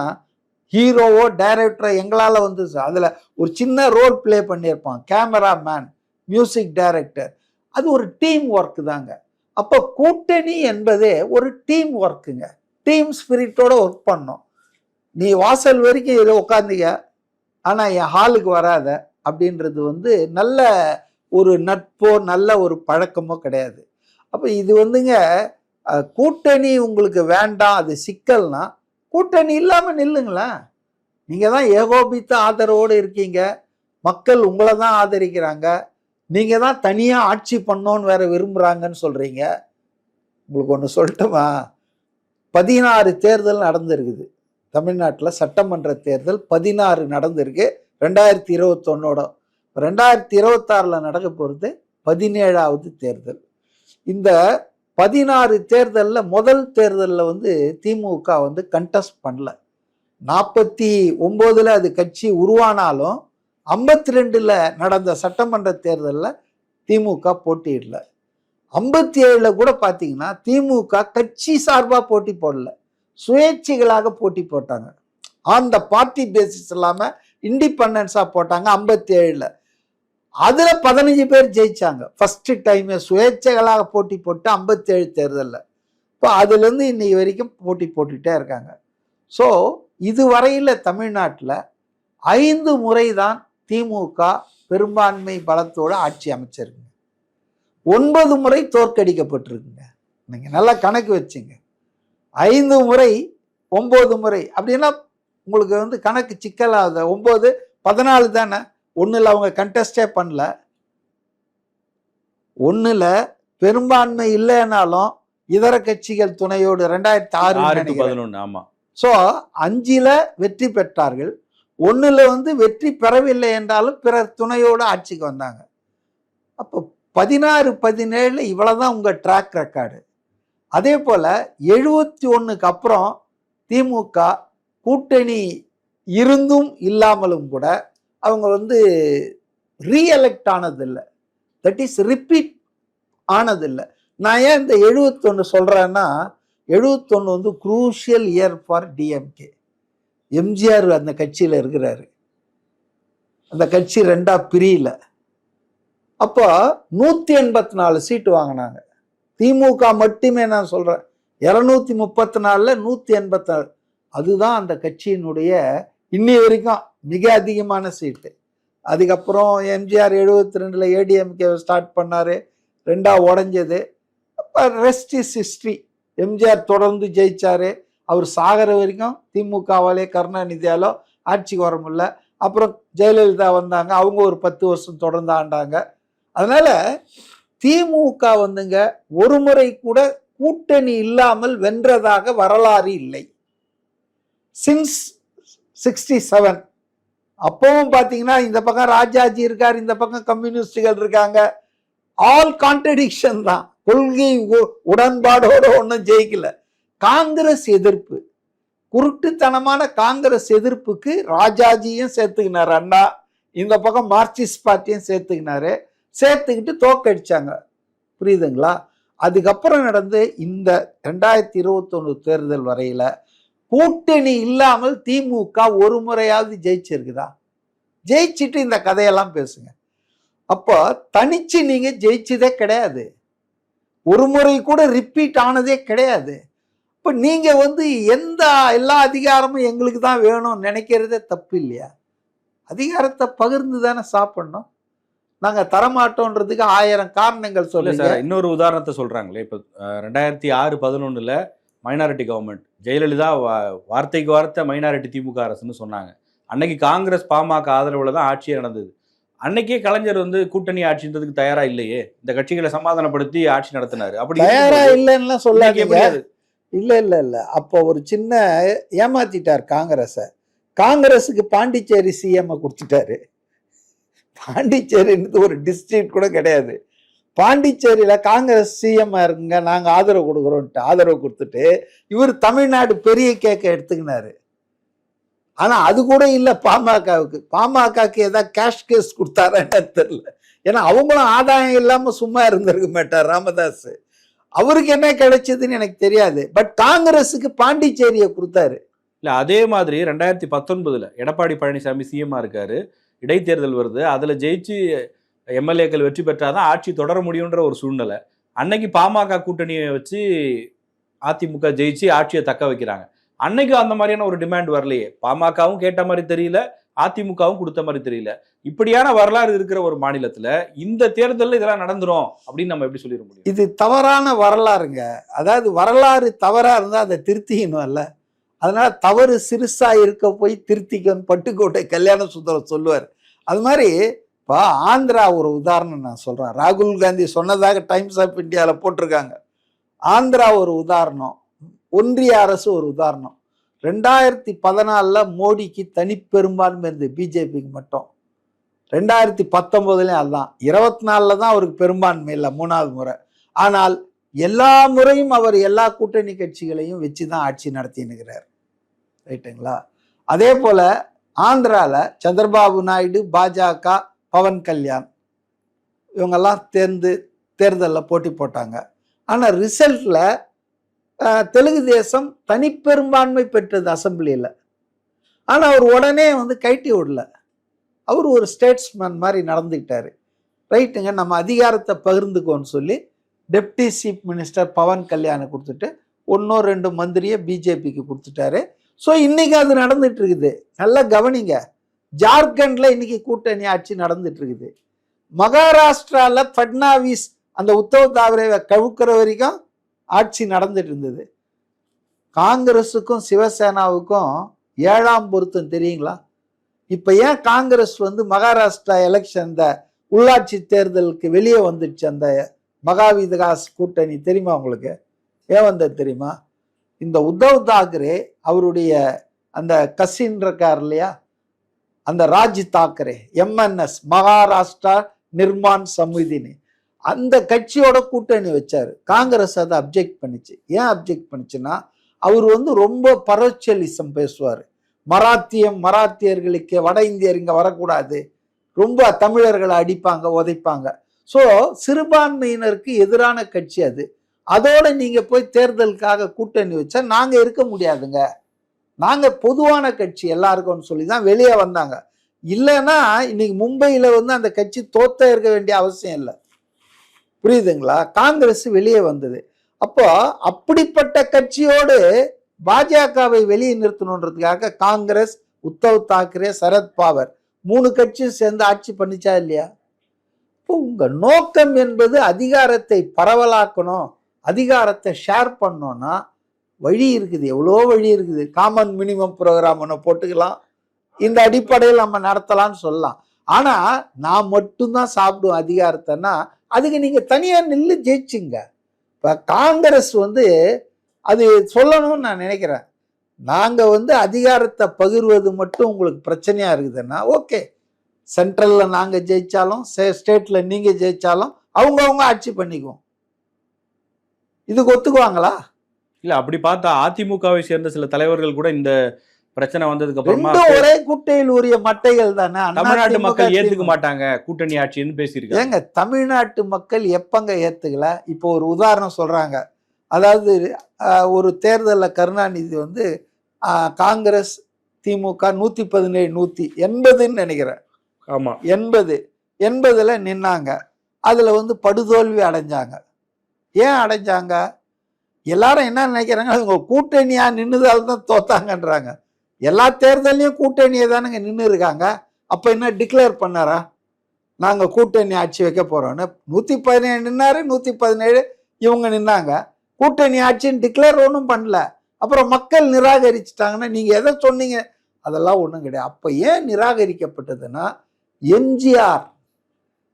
ஹீரோவோ டைரக்டரோ எங்களால் வந்து அதில் ஒரு சின்ன ரோல் பிளே பண்ணியிருப்பான், கேமராமேன், மியூசிக் டைரக்டர், அது ஒரு டீம் ஒர்க்கு தாங்க. அப்போ கூட்டணி என்பதே ஒரு டீம் ஒர்க்குங்க, டீம் ஸ்பிரிட்டோட ஒர்க் பண்ணோம். நீ வாசல் வரைக்கும் இதில் உட்காந்துக்க, ஆனால் என் ஹாலுக்கு வராத அப்படின்றது வந்து நல்ல ஒரு நட்போ நல்ல ஒரு பழக்கமோ கிடையாது. அப்போ இது வந்துங்க கூட்டணி உங்களுக்கு வேண்டாம், அது சிக்கல்னா கூட்டணி இல்லாமல் நில்லுங்களேன். நீங்கள் தான் ஏகோபித்த ஆதரவோடு இருக்கீங்க, மக்கள் உங்களை தான் ஆதரிக்கிறாங்க, நீங்கள் தான் தனியாக ஆட்சி பண்ணோன்னு வேற விரும்புகிறாங்கன்னு சொல்கிறீங்க. உங்களுக்கு ஒன்று சொல்லட்டுமா, 16 தேர்தல் நடந்திருக்குது தமிழ்நாட்டில், சட்டமன்ற தேர்தல் 16 நடந்திருக்கு 2021ஓட. 2026 நடக்க போகிறது 17வது தேர்தல். இந்த 16 தேர்தலில் முதல் தேர்தலில் வந்து திமுக வந்து கண்டெஸ்ட் பண்ணல. 49 அது கட்சி உருவானாலும் 52 நடந்த சட்டமன்ற தேர்தலில் திமுக போட்டியிடல. 57 கூட பார்த்தீங்கன்னா திமுக கட்சி சார்பாக போட்டி போடல, சுயேட்சைகளாக போட்டி போட்டாங்க. ஆன் த பார்ட்டி பேசிஸ் இல்லாமல் இண்டிபெண்டன்ஸாக போட்டாங்க 57. அதில் 15 பேர் ஜெயிச்சாங்க. ஃபர்ஸ்ட் டைம் சுயேட்சைகளாக போட்டி போட்டு 57 தேர்தலில். இப்போ அதுலேருந்து இன்னைக்கு வரைக்கும் போட்டி போட்டுகிட்டே இருக்காங்க. ஸோ இதுவரையில் தமிழ்நாட்டில் 5 முறை தான் திமுக பெரும்பான்மை பலத்தோடு ஆட்சி அமைச்சிருக்குங்க. 9 முறை தோற்கடிக்கப்பட்டிருக்குங்க. நீங்கள் நல்லா கணக்கு வச்சுங்க. 5 முறை 9 முறை அப்படின்னா உங்களுக்கு கணக்கு சிக்கலாகுது. 9 14 தானே. 1 அவங்க கண்டெஸ்டே பண்ணல. 1 பெரும்பான்மை இல்லைனாலும் இதர கட்சிகள் துணையோடு 2006 ஆமா. ஸோ 5 வெற்றி பெற்றார்கள். 1 வெற்றி பெறவில்லை என்றாலும் பிறர் துணையோடு ஆட்சிக்கு வந்தாங்க. அப்போ 16 17 இவ்வளவுதான் உங்க ட்ராக் ரெக்கார்டு. அதே போல 71க்கு அப்புறம் திமுக கூட்டணி இருந்தும் இல்லாமலும் கூட அவங்க ரீஎலெக்ட் ஆனதில்லை. தட் இஸ் ரிப்பீட் ஆனதில்லை. நான் ஏன் இந்த 71 சொல்றேன்னா, 71 crucial year for DMK. MGR அந்த கட்சியில் இருக்கிறாரு. அந்த கட்சி 2ஆ பிரியல. அப்போ 184 சீட்டு வாங்கினாங்க. திமுக மட்டுமே நான் சொல்றேன் 234ல் 184. அதுதான் அந்த கட்சியினுடைய இன்னி வரைக்கும் மிக அதிகமான சீட்டு. அதுக்கப்புறம் எம்ஜிஆர் 72ல் ஏடிஎம்கே ஸ்டார்ட் பண்ணாரு, 2ஆ உடஞ்சது. அப்போ ரெஸ்ட் இஸ் ஹிஸ்ட்ரி. எம்ஜிஆர் தொடர்ந்து ஜெயிச்சாரு. அவர் சாகிற வரைக்கும் திமுகவாலே கருணாநிதியாலோ ஆட்சிக்கு வர முடியல. அப்புறம் ஜெயலலிதா வந்தாங்க, அவங்க ஒரு 10 வருஷம் தொடர்ந்து ஆண்டாங்க. அதனால திமுக ஒரு முறை கூட கூட்டணி இல்லாமல் வென்றதாக வரலாறு இல்லை. சின்ஸ் 67 அப்பவும் பார்த்தீங்கன்னா இந்த பக்கம் ராஜாஜி இருக்கார், இந்த பக்கம் கம்யூனிஸ்டுகள் இருக்காங்க. ஆல் கான்ட்ரடிக்ஷன் தான். கொள்கை உடன்பாடோட ஒன்றும் ஜெயிக்கல. காங்கிரஸ் எதிர்ப்பு, குருட்டுத்தனமான காங்கிரஸ் எதிர்ப்புக்கு ராஜாஜியும் சேர்த்துக்கினார் அண்ணா, இந்த பக்கம் மார்க்சிஸ்ட் பார்ட்டியும் சேர்த்துக்கிட்டு தோக்கடிச்சாங்க. புரியுதுங்களா? அதுக்கப்புறம் நடந்து இந்த 2021 தேர்தல் வரையில கூட்டணி இல்லாமல் திமுக ஒரு முறையாவது ஜெயிச்சிருக்குதா? ஜெயிச்சுட்டு இந்த கதையெல்லாம் பேசுங்க. அப்போ தனிச்சு நீங்க ஜெயிச்சதே கிடையாது. ஒரு முறை கூட ரிப்பீட் ஆனதே கிடையாது. இப்போ நீங்க எந்த எல்லா அதிகாரமும் எங்களுக்கு தான் வேணும்னு நினைக்கிறதே தப்பு இல்லையா? அதிகாரத்தை பகிர்ந்து தானே சாப்பிடணும். நாங்க தரமாட்டோன்றதுக்கு 1000 காரணங்கள் சொல்லுங்க. இன்னொரு உதாரணத்தை சொல்றாங்களே, இப்போ 2006-11 மைனாரிட்டி கவர்மெண்ட், ஜெயலலிதா வார்த்தைக்கு வார்த்தை மைனாரிட்டி திமுக அரசுன்னு சொன்னாங்க. அன்னைக்கு காங்கிரஸ் பாமக ஆதரவுல தான் ஆட்சியே நடந்தது. அன்னைக்கே கலைஞர் கூட்டணி ஆட்சின்றதுக்கு தயாரா இல்லையே, இந்த கட்சிகளை சமாதானப்படுத்தி ஆட்சி நடத்தினாரு. அப்படி தயாரா இல்லைன்னு சொல்லாதீங்க. முடியாது. இல்ல அப்போ ஒரு சின்ன ஏமாத்திட்டார் காங்கிரஸுக்கு பாண்டிச்சேரி சிஎம் கொடுத்துட்டாரு. பாண்டிச்சேரின்றது ஒரு டிஸ்ட்ரிக்ட் கூட கிடையாது. பாண்டிச்சேரியில காங்கிரஸ் சிஎம் இருக்குங்க, நாங்க ஆதரவு கொடுக்குறோம்ட்டு ஆதரவு கொடுத்துட்டு இவர் தமிழ்நாடு பெரிய கேக்க எடுத்துக்கினாரு. ஆனா அது கூட இல்லை பாமகவுக்கு ஏதாவது கேஷ் கேஸ் கொடுத்தாரான்னு தெரியல. ஏன்னா அவங்களும் ஆதாயம் இல்லாம சும்மா இருந்திருக்க மாட்டார் ராமதாஸ். அவருக்கு என்ன கிடைச்சதுன்னு எனக்கு தெரியாது. பட் காங்கிரஸுக்கு பாண்டிச்சேரியை கொடுத்தாரு. இல்ல அதே மாதிரி 2019 எடப்பாடி பழனிசாமி சிஎம்மா இருக்காரு, இடைத்தேர்தல் வருது, அதுல ஜெயிச்சு எம்எல்ஏக்கள் வெற்றி பெற்றாதான் ஆட்சி தொடர முடியுன்ற ஒரு சூழ்நிலை. அன்னைக்கு பாமக கூட்டணியை வச்சு அதிமுக ஜெயிச்சு ஆட்சியை தக்க வைக்கிறாங்க. அன்னைக்கு அந்த மாதிரியான ஒரு டிமாண்ட் வரலையே. பாமகவும் கேட்ட மாதிரி தெரியல, அதிமுகவும் கொடுத்த மாதிரி தெரியல. இப்படியான வரலாறு இருக்கிற ஒரு மாநிலத்துல இந்த தேர்தலில் இதெல்லாம் நடந்துரும் அப்படின்னு நம்ம எப்படி சொல்லிட முடியும்? இது தவறான வரலாறுங்க. அதாவது வரலாறு தவறா இருந்தா அதை திருத்திக்கணும் அல்ல. அதனால தவறு சிறுசா இருக்க போய் திருத்திக்கணும் பட்டுக்கோட்டை கல்யாண சுந்தரம் சொல்லுவார். அது மாதிரி இப்போ ஆந்திரா ஒரு உதாரணம் நான் சொல்றேன். ராகுல் காந்தி சொன்னதாக டைம்ஸ் ஆஃப் இந்தியாவில் போட்டிருக்காங்க. ஆந்திரா ஒரு உதாரணம், ஒன்றிய அரசு ஒரு உதாரணம். 2014 மோடிக்கு தனிப்பெரும்பான்மை இருந்தது, பிஜேபிக்கு மட்டும். 2019 அதுதான். 24 தான் அவருக்கு பெரும்பான்மை இல்லை, 3வது முறை. ஆனால் எல்லா முறையும் அவர் எல்லா கூட்டணி கட்சிகளையும் வச்சு தான் ஆட்சி நடத்தினுக்கிறார். ரைட்டுங்களா? அதே போல ஆந்திரால சந்திரபாபு நாயுடு, பாஜக, பவன் கல்யாண் இவங்கெல்லாம் தேர்தலில் போட்டி போட்டாங்க. ஆனால் ரிசல்ட்ல தெலுங்கு தேசம் தனிப்பெரும்பான்மை பெற்றது அசம்பிளியில். ஆனால் அவர் உடனே கைட்டி விடல. அவர் ஒரு ஸ்டேட்ஸ்மேன் மாதிரி நடந்துக்கிட்டாரு. ரைட்டுங்க, நம்ம அதிகாரத்தை பகிர்ந்துக்கோன்னு சொல்லி டெப்டி சீஃப் மினிஸ்டர் பவன் கல்யாணை கொடுத்துட்டு 1-2 மந்திரியை பிஜேபிக்கு கொடுத்துட்டாரு. ஸோ இன்னைக்கு அது நடந்துட்டு இருக்குது. நல்லா கவனிங்க, ஜார்க்கண்ட்ல இன்னைக்கு கூட்டணி ஆட்சி நடந்துட்டு இருக்குது. மகாராஷ்டிரால ஃபட்னாவிஸ் அந்த உத்தவ் தாக்கரேவை கவுக்கிற வரைக்கும் ஆட்சி நடந்துட்டு இருந்தது. காங்கிரஸுக்கும் சிவசேனாவுக்கும் 7ஆம் பொருத்தம் தெரியுங்களா? இப்ப ஏன் காங்கிரஸ் மகாராஷ்டிரா எலெக்ஷன் இந்த உள்ளாட்சி தேர்தலுக்கு வெளியே வந்துடுச்சு? அந்த மகாவிகாஸ் கூட்டணி தெரியுமா உங்களுக்கு? ஏன் வந்தது தெரியுமா? இந்த உத்தவ் தாக்கரே அவருடைய அந்த கசின் இருக்கார் இல்லையா, அந்த ராஜ் தாக்கரே, MNS மகாராஷ்டிரா நிர்மான் சமிதினி, அந்த கட்சியோட கூட்டணி வச்சாரு. காங்கிரஸ் அதை அப்ஜெக்ட் பண்ணிச்சு. ஏன் அப்ஜெக்ட் பண்ணிச்சுன்னா, அவர் ரொம்ப பரோச்சலிசம் பேசுவார். மராத்தியர்களுக்கு வட இந்தியர் இங்க வரக்கூடாது, ரொம்ப தமிழர்களை அடிப்பாங்க, உதைப்பாங்க. ஸோ சிறுபான்மையினருக்கு எதிரான கட்சி அது. அதோட நீங்க போய் தேர்தலுக்காக கூட்டணி வச்சா நாங்க இருக்க முடியாதுங்க, நாங்க பொதுவான கட்சி எல்லாருக்கும்னு சொல்லி தான் வெளியே வந்தாங்க. இல்லைன்னா இன்னைக்கு மும்பையில அந்த கட்சி தோத்த இருக்க வேண்டிய அவசியம் இல்லை. புரியுதுங்களா? காங்கிரஸ் வெளியே வந்தது. அப்போ அப்படிப்பட்ட கட்சியோடு பாஜகவை வெளியே நிறுத்தணுன்றதுக்காக காங்கிரஸ், உத்தவ் தாக்கரே, சரத் பவார் 3 கட்சியும் சேர்ந்து ஆட்சி பண்ணிச்சா இல்லையா? இப்போ உங்க நோக்கம் என்பது அதிகாரத்தை பரவலாக்கணும், அதிகாரத்தை ஷேர் பண்ணோம்னா வழி இருக்குது, எவ்வளோ வழி இருக்குது. காமன் மினிமம் ப்ரோக்ராம் ஒன்று போட்டுக்கலாம், இந்த அடிப்படையில் நம்ம நடத்தலாம்னு சொல்லலாம். ஆனா நான் மட்டும்தான் சாப்பிடுவோம் அதிகாரத்தைன்னா அதுக்கு நீங்க தனியா நின்று ஜெயிச்சுங்க. இப்ப காங்கிரஸ் அது சொல்லணும்னு நான் நினைக்கிறேன். நாங்க அதிகாரத்தை பகிர்வது மட்டும் உங்களுக்கு பிரச்சனையா இருக்குதுன்னா ஓகே, சென்ட்ரல்ல நாங்க ஜெயிச்சாலும் ஸ்டேட்ல நீங்க ஜெயிச்சாலும் அவங்க ஆட்சி பண்ணிக்குவோம். இதுக்கு ஒத்துக்குவாங்களா? இல்ல, அப்படி பார்த்தா அதிமுகவை சேர்ந்த சில தலைவர்கள் கூட இந்த பிரச்சனை வந்ததுக்கு அப்புறமா ஒரே குட்டையில் உரிய மட்டைகள் தானே. தமிழ்நாட்டு மக்கள் ஏத்துக்க மாட்டாங்க கூட்டணி ஆட்சின்னு பேசியிருக்காங்க. ஏங்க தமிழ்நாட்டு மக்கள் எப்பங்க ஏத்துக்கல? இப்போ ஒரு உதாரணம் சொல்றாங்க. அதாவது ஒரு தேர்தலில் கருணாநிதி காங்கிரஸ் திமுக 117 180ன்னு நினைக்கிறேன். ஆமா, 80ல நின்னாங்க. அதுல படுதோல்வி அடைஞ்சாங்க. ஏன் அடைஞ்சாங்க? எல்லாரும் என்ன நினைக்கிறாங்க, அவங்க கூட்டணியா நின்னுதால தான் தோத்தாங்கன்றாங்க. எல்லா தேர்தலையும் கூட்டணியை தானுங்க நின்று இருக்காங்க. அப்ப என்ன டிக்ளேர் பண்ணாரா நாங்க கூட்டணி ஆட்சி வைக்க போறோம்னு? 117 நின்னாரு, 117 இவங்க நின்னாங்க. கூட்டணி ஆட்சின்னு டிக்ளேர் ஒன்றும் பண்ணல. அப்புறம் மக்கள் நிராகரிச்சுட்டாங்கன்னா நீங்க எதை சொன்னீங்க? அதெல்லாம் ஒன்றும் கிடையாது. அப்ப ஏன் நிராகரிக்கப்பட்டதுன்னா, எம்ஜிஆர்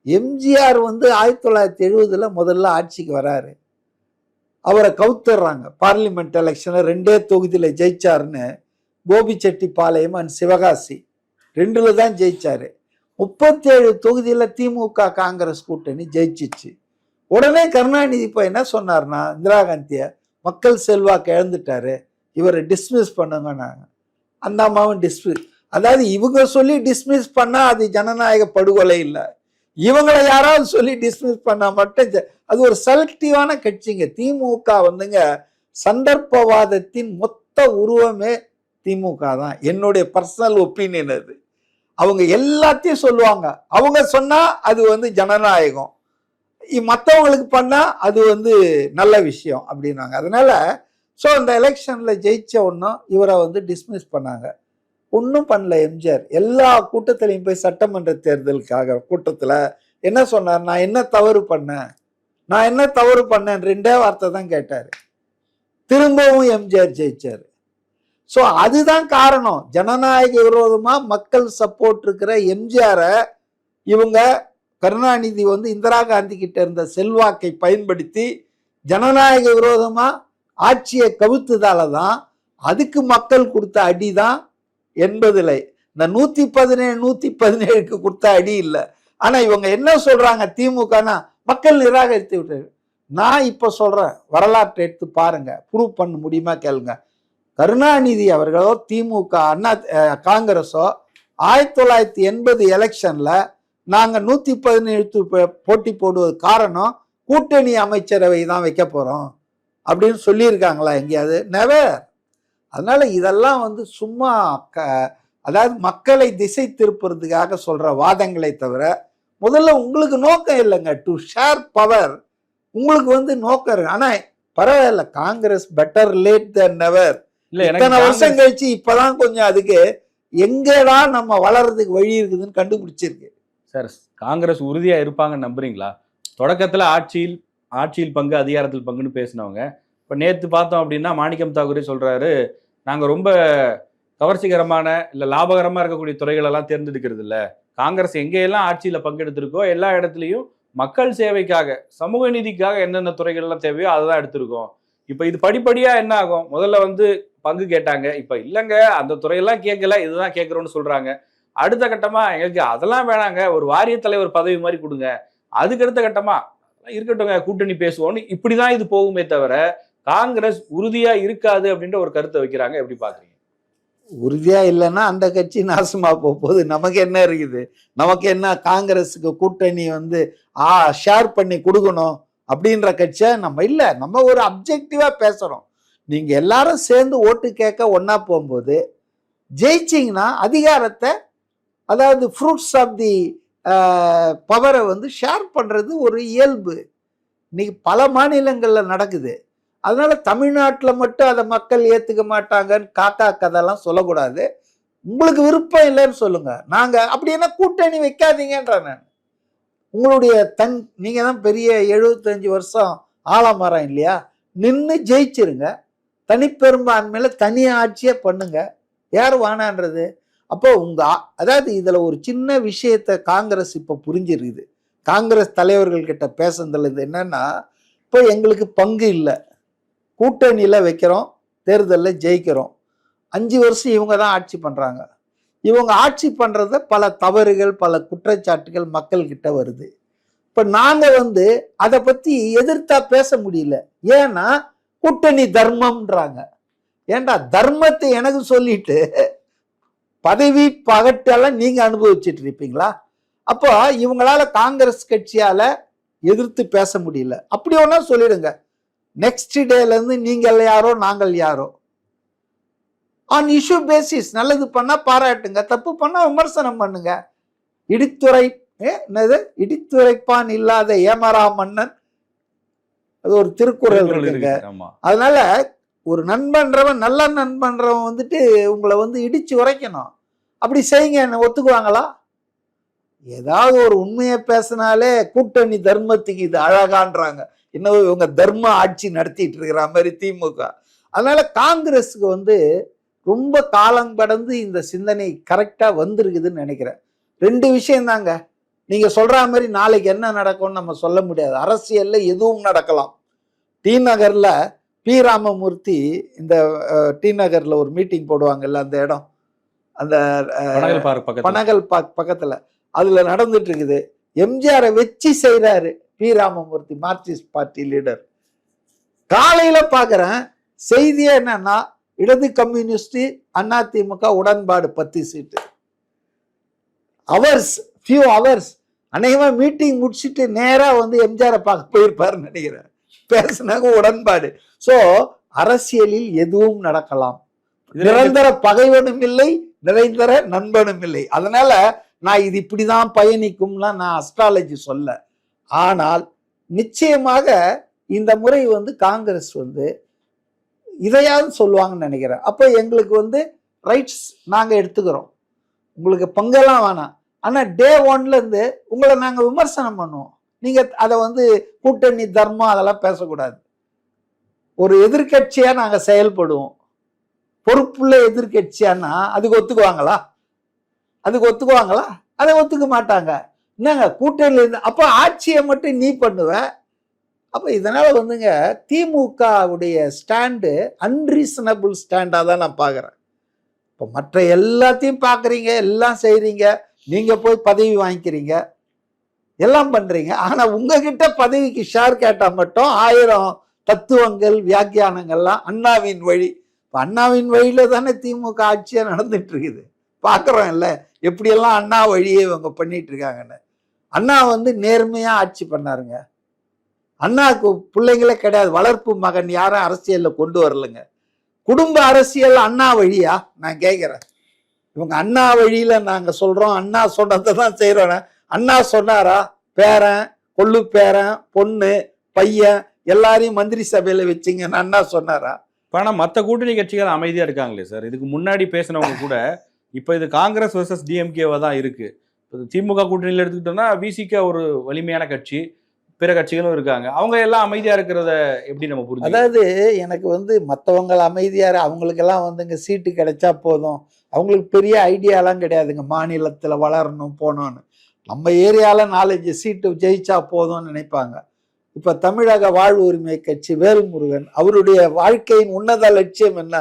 1970ல முதல்ல ஆட்சிக்கு வராரு. அவரை கவுத்துறாங்க. பார்லிமெண்ட் எலெக்ஷன்ல 2 தொகுதியில ஜெயிச்சாருன்னு கோபிச்செட்டிப்பாளையம் அண்ட் சிவகாசி 2ல தான் ஜெயிச்சாரு. 37 தொகுதியில திமுக காங்கிரஸ் கூட்டணி ஜெயிச்சிச்சு. உடனே கருணாநிதி இப்ப என்ன சொன்னார்னா, இந்திரா காந்திய மக்கள் செல்வாக்கு இழந்துட்டாரு, இவரை டிஸ்மிஸ் பண்ணுங்கன்னாங்க. அந்த அம்மாவும் டிஸ்மிஸ், அதாவது இவங்க சொல்லி டிஸ்மிஸ் பண்ணா அது ஜனநாயக படுகொலை இல்லை, இவங்களை யாராவது சொல்லி டிஸ்மிஸ் பண்ணா மட்டும் அது ஒரு செலக்டிவான கட்சிங்க. திமுக சந்தர்ப்பவாதத்தின் மொத்த உருவமே திமுக தான். என்னுடைய பர்சனல் ஒப்பீனியன் அது. அவங்க எல்லாத்தையும் சொல்லுவாங்க, அவங்க சொன்னா அது ஜனநாயகம், மற்றவங்களுக்கு பண்ணா அது நல்ல விஷயம் அப்படின்னாங்க. அதனால ஸோ அந்த எலெக்ஷன்ல ஜெயிச்ச ஒன்றும் இவரை டிஸ்மிஸ் பண்ணாங்க. ஒன்றும் பண்ணல எம்ஜிஆர். எல்லா கூட்டத்திலையும் போய் சட்டமன்ற தேர்தலுக்காக கூட்டத்தில் என்ன சொன்னார், நான் என்ன தவறு பண்ணேன் 2 வார்த்தை தான் கேட்டார். திரும்பவும் எம்ஜிஆர் ஜெயிச்சார். ஸோ அதுதான் காரணம். ஜனநாயக விரோதமா மக்கள் சப்போர்ட் இருக்கிற எம்ஜிஆரை இவங்க கருணாநிதி இந்திரா காந்தி கிட்ட இருந்த செல்வாக்கை பயன்படுத்தி ஜனநாயக விரோதமா ஆட்சியை கவிழ்த்ததால தான் அதுக்கு மக்கள் கொடுத்த அடிதான் 80ல. இந்த 117 117க்கு கொடுத்த அடி இல்லை. ஆனா இவங்க என்ன சொல்றாங்க, திமுகனா மக்கள் நிராகரித்து விட்டாரு. நான் இப்ப சொல்றேன், வரலாற்றை எடுத்து பாருங்க, ப்ரூவ் பண்ண முடியுமா கேளுங்க. கருணாநிதி அவர்களோ திமுக காங்கிரஸோ 1980 எலெக்ஷன்ல நாங்க 117 போட்டி போடுவது காரணம் கூட்டணி அமைச்சரவை தான் வைக்க போறோம் அப்படின்னு சொல்லியிருக்காங்களா எங்கேயாவது? நெவர். அதனால இதெல்லாம் வந்து சும்மா அதாவது மக்களை திசை திருப்புறதுக்காக சொல்ற வாதங்களை தவிர முதல்ல உங்களுக்கு நோக்கம் இல்லைங்க. டு ஷேர் பவர் உங்களுக்கு வந்து நோக்கம் இருக்கு. ஆனா பரவாயில்ல, காங்கிரஸ் பெட்டர் லேட் தென் நெவர். இத்தனை வருஷம் கழிச்சு இப்பதான் கொஞ்சம் அதுக்கு எங்கடா நம்ம வளர்றதுக்கு வழி இருக்குதுன்னு கண்டுபிடிச்சிருக்கு. சார், காங்கிரஸ் உறுதியா இருப்பாங்கன்னு நம்புறீங்களா? தொடக்கத்துல ஆட்சியில் பங்கு அதிகாரத்தில் பங்குன்னு பேசினவங்க இப்ப நேத்து பார்த்தோம் அப்படின்னா மாணிக்கம் தாகூரே சொல்றாரு, நாங்க ரொம்ப கவர்ச்சிகரமான இல்ல லாபகரமா இருக்கக்கூடிய துறைகள் எல்லாம் தேர்ந்தெடுக்கிறது இல்ல. காங்கிரஸ் எங்கெல்லாம் ஆட்சியில பங்கெடுத்திருக்கோ எல்லா இடத்துலையும் மக்கள் சேவைக்காக சமூக நீதிக்காக என்னென்ன துறைகள்லாம் தேவையோ அதை தான் எடுத்திருக்கோம். இப்ப இது படிப்படியா என்ன ஆகும்? முதல்ல வந்து பங்கு கேட்டாங்க, இப்ப இல்லைங்க அந்த துறையெல்லாம் கேட்கல, இதுதான் கேட்கிறோம்னு சொல்றாங்க. அடுத்த கட்டமா எங்களுக்கு அதெல்லாம் வேணாங்க, ஒரு வாரிய தலைவர் பதவி மாதிரி கொடுங்க. அதுக்கு அடுத்த கட்டமா இருக்கட்டும்ங்க கூட்டணி பேசுவோம்னு இப்படிதான் இது போகுமே தவிர காங்கிரஸ் உறுதியா இருக்காது அப்படின்ற ஒரு கருத்தை வைக்கிறாங்க. எப்படி பாக்குறீங்க? உறுதியா இல்லைன்னா அந்த கட்சி நாசமா போகுது. நமக்கு என்ன இருக்குது? நமக்கு என்ன காங்கிரஸுக்கு கூட்டணி வந்து ஷேர் பண்ணி கொடுக்கணும் அப்படின்ற கட்சியா நம்ம இல்லை. நம்ம ஒரு அப்ஜெக்டிவா பேசுறோம். நீங்க எல்லாரும் சேர்ந்து ஓட்டு கேட்க ஒன்னா போகும்போது ஜெயிச்சிங்கன்னா அதிகாரத்தை, அதாவது ஃப்ரூட்ஸ் ஆஃப் தி பவரை வந்து ஷேர் பண்றது ஒரு இயல்பு. இன்னைக்கு பல மாநிலங்கள்ல நடக்குது. அதனால தமிழ்நாட்டில் மட்டும் அதை மக்கள் ஏத்துக்க மாட்டாங்கன்னு காக்கா கதையெல்லாம் சொல்லக்கூடாது. உங்களுக்கு விருப்பம் இல்லைன்னு சொல்லுங்க. நாங்க அப்படின்னா கூட்டணி வைக்காதீங்கன்ற நான். உங்களுடைய நீங்க தான் பெரிய 75 வருஷம் ஆலமரம் இல்லையா, நின்று ஜெயிச்சிருங்க. தனிப்பெரும்பான்மையில தனி ஆட்சியே பண்ணுங்க. யார் வானான்றது? அப்போ அதாவது இதுல ஒரு சின்ன விஷயத்த காங்கிரஸ் இப்ப புரிஞ்சிருக்குது. காங்கிரஸ் தலைவர்கள் கிட்ட பேசுனதுல இது என்னன்னா, இப்போ எங்களுக்கு பங்கு இல்லை, கூட்டணியில வைக்கிறோம், தேர்தலில் ஜெயிக்கிறோம். 5 வருஷம் இவங்க தான் ஆட்சி பண்றாங்க. இவங்க ஆட்சி பண்றத பல தவறுகள் பல குற்றச்சாட்டுகள் மக்கள் கிட்ட வருது. இப்ப நாங்க வந்து அதை பத்தி எதிர்த்தா பேச முடியல. ஏன்னா கூட்டணி தர்மம்ன்றாங்க. ஏண்டா தர்மத்தை எனக்கு சொல்லிட்டு பதவி பகட்டெல்லாம் நீங்க அனுபவிச்சுட்டு இருப்பீங்களா? அப்போ இவங்களால காங்கிரஸ் கட்சியால எதிர்த்து பேச முடியல. அப்படி ஒன்னா சொல்லிடுங்க, நெக்ஸ்ட் டேல இருந்து நீங்கள் யாரோ நாங்கள் யாரோ. On issue basis. நல்லது பண்ணா பாராட்டுங்க, தப்பு பண்ணா விமர்சனம் பண்ணுங்க. இடித்துரைப்பான் இல்லாத ஏமரா மன்னன், அது ஒரு திருக்குறள் இருக்குங்க. அதனால ஒரு நண்பன்றவன் நல்ல நண்பன்றவன் வந்துட்டு உங்களை வந்து இடிச்சு உரைக்கணும். அப்படி செய்யுங்க, என்ன ஒத்துக்குவாங்களா? ஏதாவது ஒரு உண்மையை பேசினாலே கூட்டணி தர்மத்துக்கு இது அழகான்றாங்க. இன்னும் இவங்க தர்ம ஆட்சி நடத்திட்டு இருக்கிற மாதிரி திமுக. அதனால காங்கிரஸுக்கு வந்து ரொம்ப காலம் கடந்து இந்த சிந்தனை கரெக்டா வந்திருக்குதுன்னு நினைக்கிறேன். 2 விஷயம் தாங்க. நீங்க சொல்ற மாதிரி நாளைக்கு என்ன நடக்கும்னு நம்ம சொல்ல முடியாது. அரசியல்ல எதுவும் நடக்கலாம். டி நகர்ல பி ராமமூர்த்தி, இந்த டி நகர்ல ஒரு மீட்டிங் போடுவாங்கல்ல, அந்த இடம், அந்த பனகல் பார்க் பக்கத்துல, அதுல நடந்துட்டு இருக்குது. எம்ஜிஆரை வச்சு செய்யறாரு P Ramamurthy, Marxist party leader. காலையில பாக்குறேன் செய்தியே என்னன்னா, இடது கம்யூனிஸ்ட் அதிமுக உடன்பாடு 10 சீட்டு. ஃபியூ ஹவர்ஸ் அநேகமா மீட்டிங் முடிச்சுட்டு நேரா வந்து எம்ஜிஆரை பார்க்க போயிருப்பாருன்னு நினைக்கிறேன். பேசினாங்க உடன்பாடு. சோ அரசியலில் எதுவும் நடக்கலாம். நிரந்தர பகைவனும் இல்லை, நிரந்தர நண்பனும் இல்லை. அதனால நான் இது இப்படிதான் பயணிக்கும்னா நான் அஸ்ட்ராலஜி சொல்ல. ஆனால் நிச்சயமாக இந்த முறை வந்து காங்கிரஸ் வந்து இதையாவது சொல்லுவாங்கன்னு நினைக்கிறேன். அப்போ எங்களுக்கு வந்து ரைட்ஸ் நாங்க எடுத்துக்கிறோம், உங்களுக்கு பங்கெல்லாம் வேணாம். ஆனா டே 1ல இருந்து உங்களை நாங்க விமர்சனம் பண்ணுவோம். நீங்க அதை வந்து கூட்டணி தர்மம் அதெல்லாம் பேசக்கூடாது. ஒரு எதிர்கட்சியா நாங்க செயல்படுவோம். பொறுப்புள்ள எதிர்கட்சியானா அதுக்கு ஒத்துக்குவாங்களா? அதை ஒத்துக்க மாட்டாங்க. என்னங்க கூட்டணியில இருந்து அப்ப ஆட்சியை மட்டும் நீ பண்ணுவ. அப்ப இதனால வந்துங்க திமுகவுடைய ஸ்டாண்டு அன்ரீசனபிள் ஸ்டாண்டா தான் நான் பாக்குறேன். இப்ப மற்ற எல்லாத்தையும் பாக்குறீங்க, எல்லாம் செய்றீங்க, நீங்க போய் பதவி வாங்கிக்கிறீங்க, எல்லாம் பண்றீங்க. ஆனா உங்ககிட்ட பதவிக்கு ஷேர் கேட்டா மட்டும் 1000 தத்துவங்கள் வியாக்கியானங்கள்லாம் அண்ணாவின் வழி. அண்ணாவின் வழியில தானே திமுக ஆட்சியா நடந்துட்டு இருக்குது. பார்க்குறோம் இல்லை எப்படியெல்லாம் அண்ணா வழியே இவங்க பண்ணிட்டு இருக்காங்கன்னு. அண்ணா வந்து நேர்மையா ஆட்சி பண்ணாருங்க. அண்ணாவுக்கு பிள்ளைங்களே கிடையாது, வளர்ப்பு மகன் யாரும் அரசியல்ல கொண்டு வரலைங்க. குடும்ப அரசியல் அண்ணா வழியா நான் கேட்கிறேன். இவங்க அண்ணா வழியில நாங்க சொல்றோம், அண்ணா சொன்னதை தான் செய்யறோம். அண்ணா சொன்னாரா? பேரன், கொள்ளு பேரன், பொண்ணு, பையன் எல்லாரையும் மந்திரி சபையில வச்சிங்கன்னு அண்ணா சொன்னாரா? ஆனா மற்ற கூட்டணி கட்சிகள் அமைதியா இருக்காங்களே சார். இதுக்கு முன்னாடி பேசினவங்க கூட இப்ப இது காங்கிரஸ் வர்சஸ் டிஎம்கேவா தான் இருக்கு. திமுக கூட்டணியில் எடுத்துக்கிட்டோம்னா விசிக ஒரு வலிமையான கட்சி, பிற கட்சிகளும் இருக்காங்க. அவங்க எல்லாம் அமைதியா இருக்கிறத எப்படி நம்ம புரிஞ்சு? அதாவது எனக்கு வந்து மற்றவங்க அமைதியாரு, அவங்களுக்கெல்லாம் வந்துங்க சீட்டு கிடைச்சா போதும், அவங்களுக்கு பெரிய ஐடியாலாம் கிடையாதுங்க. மாநிலத்தில் வளரணும் போகணும்னு, நம்ம ஏரியாவில் 4-5 சீட்டு ஜெயிச்சா போதும்னு நினைப்பாங்க. இப்போ தமிழக வாழ்வு உரிமை கட்சி வேல்முருகன் அவருடைய வாழ்க்கையின் உன்னத லட்சியம் என்ன?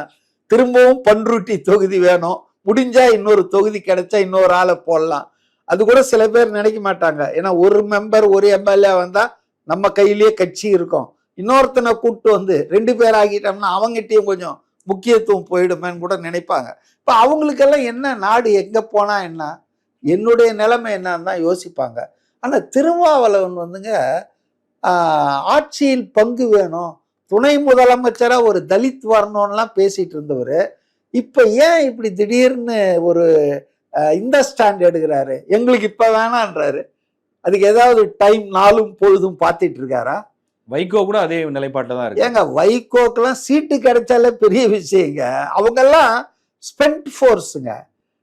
திரும்பவும் பன்ருட்டி தொகுதி வேணும், முடிஞ்சா இன்னொரு தொகுதி கிடைச்சா இன்னொரு ஆளை போடலாம். அது கூட சில பேர் நினைக்க மாட்டாங்க. ஏன்னா ஒரு மெம்பர் ஒரு எம்எல்ஏ வந்தா நம்ம கையிலேயே கட்சி இருக்கும், இன்னொருத்தனை கூப்பிட்டு வந்து 2 பேர் ஆகிட்டோம்னா அவங்ககிட்டயும் கொஞ்சம் முக்கியத்துவம் போயிடுமேன்னு கூட நினைப்பாங்க. இப்போ அவங்களுக்கெல்லாம் என்ன, நாடு எங்க போனா என்ன, என்னுடைய நிலைமை என்னன்னு தான் யோசிப்பாங்க. ஆனா திருமாவளவன் வந்துங்க ஆட்சியில் பங்கு வேணும், துணை முதலமைச்சரா ஒரு தலித் வரணும்லாம் பேசிட்டு இருந்தவர் இப்ப ஏன் இப்படி திடீர்னு ஒரு இந்த ஸ்டாண்ட் எடுக்கிறாரு? எங்களுக்கு இப்ப வேணான்றாரு. அதுக்கு ஏதாவது டைம் நாளும் பொழுதும் பார்த்துட்டு இருக்காரா? வைகோ கூட அதே நிலைப்பாட்டில் தான் இருக்கு. ஏங்க வைகோக்கெல்லாம் சீட்டு கிடைச்சாலே பெரிய விஷயங்க. அவங்கெல்லாம் ஸ்பெண்ட் ஃபோர்ஸுங்க.